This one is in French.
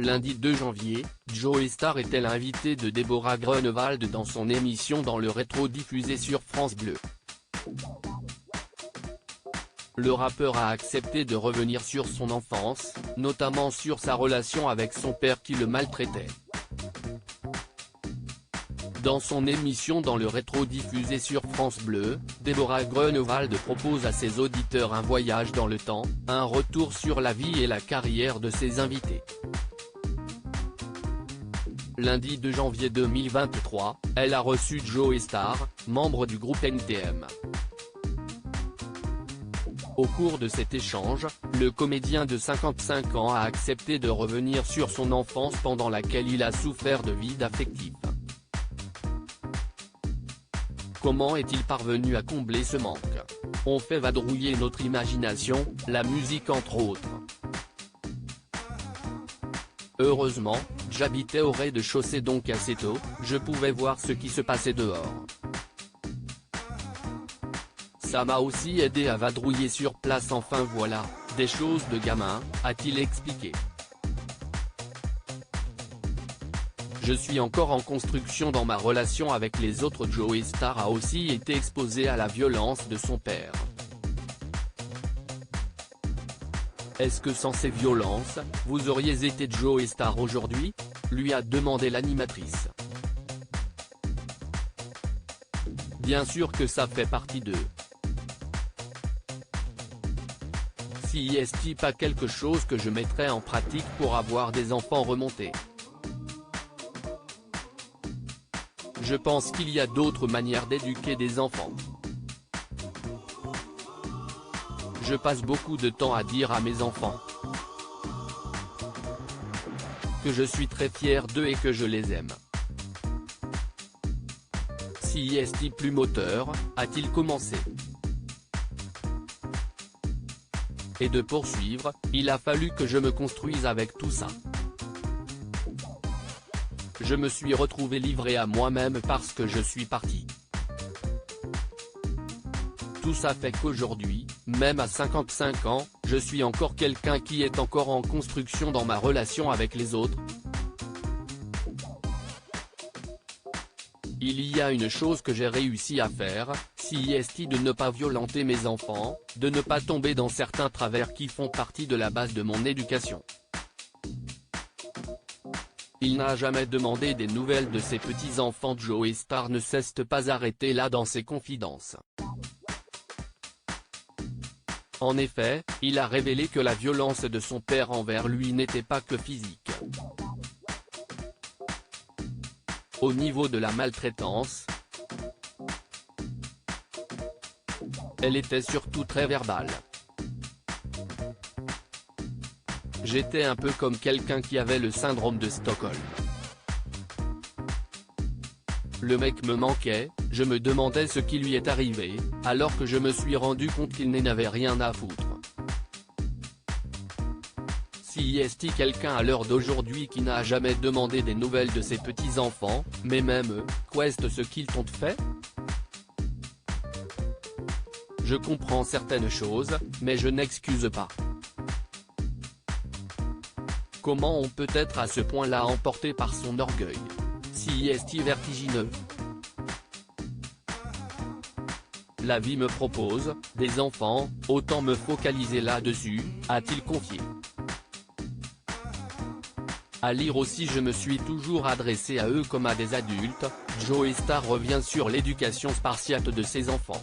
Lundi 2 janvier, Joey Starr était l'invité de Déborah Grunewald dans son émission dans le rétro diffusé sur France Bleu. Le rappeur a accepté de revenir sur son enfance, notamment sur sa relation avec son père qui le maltraitait. Dans son émission dans le rétro diffusé sur France Bleu, Déborah Grunewald propose à ses auditeurs un voyage dans le temps, un retour sur la vie et la carrière de ses invités. Lundi 2 janvier 2023, elle a reçu Joey Starr, membre du groupe NTM. Au cours de cet échange, le comédien de 55 ans a accepté de revenir sur son enfance pendant laquelle il a souffert de vide affectif. Comment est-il parvenu à combler ce manque? On fait vadrouiller notre imagination, la musique entre autres. Heureusement, j'habitais au rez-de-chaussée donc assez tôt, je pouvais voir ce qui se passait dehors. Ça m'a aussi aidé à vadrouiller sur place, enfin voilà, des choses de gamin, a-t-il expliqué. Je suis encore en construction dans ma relation avec les autres. Joey Starr a aussi été exposé à la violence de son père. Est-ce que sans ces violences, vous auriez été Joey Starr aujourd'hui? Lui a demandé l'animatrice. Bien sûr que ça fait partie d'eux. Si est-il pas quelque chose que je mettrais en pratique pour avoir des enfants remontés? Je pense qu'il y a d'autres manières d'éduquer des enfants. Je passe beaucoup de temps à dire à mes enfants que je suis très fier d'eux et que je les aime. Si est-il plus moteur, a-t-il commencé. Et de poursuivre, il a fallu que je me construise avec tout ça. Je me suis retrouvé livré à moi-même parce que je suis parti. Tout ça fait qu'aujourd'hui, même à 55 ans, je suis encore quelqu'un qui est encore en construction dans ma relation avec les autres. Il y a une chose que j'ai réussi à faire, c'est de ne pas violenter mes enfants, de ne pas tomber dans certains travers qui font partie de la base de mon éducation. Il n'a jamais demandé des nouvelles de ses petits-enfants. Joey Starr ne s'est pas arrêté là dans ses confidences. En effet, il a révélé que la violence de son père envers lui n'était pas que physique. Au niveau de la maltraitance, elle était surtout très verbale. J'étais un peu comme quelqu'un qui avait le syndrome de Stockholm. Le mec me manquait, je me demandais ce qui lui est arrivé, alors que je me suis rendu compte qu'il n'en avait rien à foutre. Si est-il quelqu'un à l'heure d'aujourd'hui qui n'a jamais demandé des nouvelles de ses petits-enfants, mais même eux, qu'est-ce ce qu'ils t'ont fait? Je comprends certaines choses, mais je n'excuse pas. Comment on peut être à ce point-là emporté par son orgueil? Si est-il vertigineux? La vie me propose, des enfants, autant me focaliser là-dessus, a-t-il confié. À lire aussi. Je me suis toujours adressé à eux comme à des adultes. Joey Starr revient sur l'éducation spartiate de ses enfants.